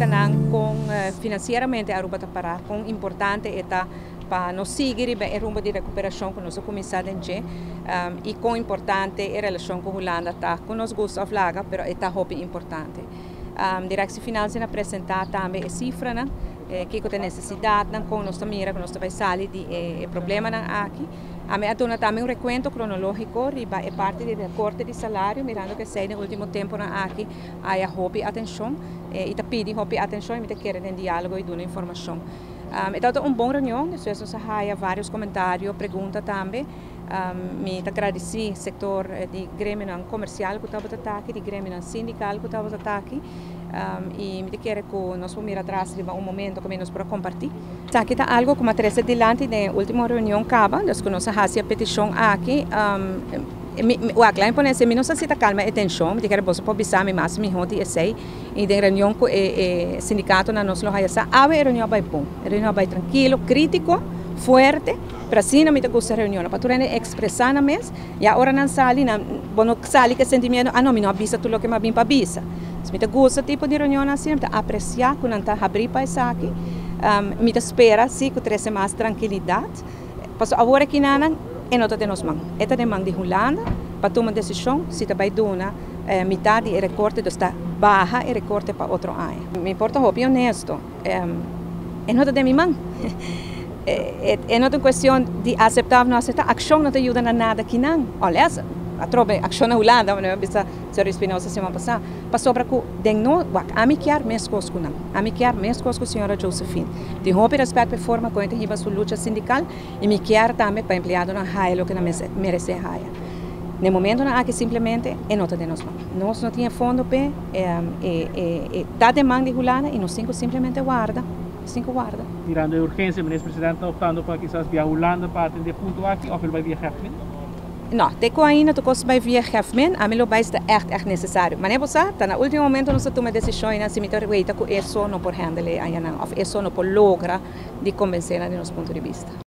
canang com financeiramente Aruba está parar com importante eta para nos seguir bem rumbo de recuperação com nossa comissão de e com importante a relação com a Holanda tá com nos gosto of laga, pero eta hope importante. Direção financeira apresentar também a cifra, né? Que tem necessidade, não com nossa mira, com nossa vai sair de problema não aqui. A minha dona também recuento cronológico, riba é parte do recorte de salário, mirando que sei no último tempo na aqui, aí a hope atenção, e tá pedi hope atenção e me querem em diálogo e dando informação. Então uma boa reunião, depois nós há vários comentários, perguntas também. Me agradeci setor de grêmio comercial que estava aqui, de grêmio sindical que estava aqui. E me quero que nós vamos ir atrás de momento que nós para compartilhar. Aqui está algo como a Teresa dilante da última reunião acaba, nós que nós fazemos a petição aqui. O aclaim por esse não se calma atenção, me quero você pode saber mais me honte esse e de reunião com o sindicato na nossa loja essa a reunião vai bom, reunião vai tranquilo, crítico, forte. Para assim não me gusta reunião, para tu expressar na mês e agora não sali, não bono sali que sentimento, não me não avisa tudo o que me vem para avisa. Se me gusta tipo de reunião assim, me apreciar quando não abrir para isso aqui, me espera sim que tenha mais tranquilidade. Mas agora que não é nota de nós mãos, é de mão de Holanda para tomar decisão se vai dar metade do recorte está baixa e recorte para outro ano. Me importa hope honesto, é nota de minha mão. É não uma questão de aceitar ou não aceitar. A ação não te ajuda a nada aqui não. Olha, a tropa ação na Holanda, não é bisa Sr. Espinosa semana passada. Passou para que denno, a mim quer mais coisas não. A mim quer mais coisas com a senhora Josephine. De roupa e respeito para forma como ele sua luta sindical e me quer também para empregado na raia o que não merece raia. No momento não há que simplesmente é nota de nós. Nós não tinha fundo para dar demanda de Holanda e nós simplesmente guarda. Guarda. Mirando a urgência, o ministro-presidente está optando para quizás via Holanda para atender ponto aqui ou ele vai via Hefmin? Não, teco ainda tu costa vai via Hefmin, a mim lo vai estar echt necessário. Mas é você, tá no último momento nós tomamos decisão e se me torreita que isso não por handle aí não, ou isso não por logra de convencer de nosso ponto de vista.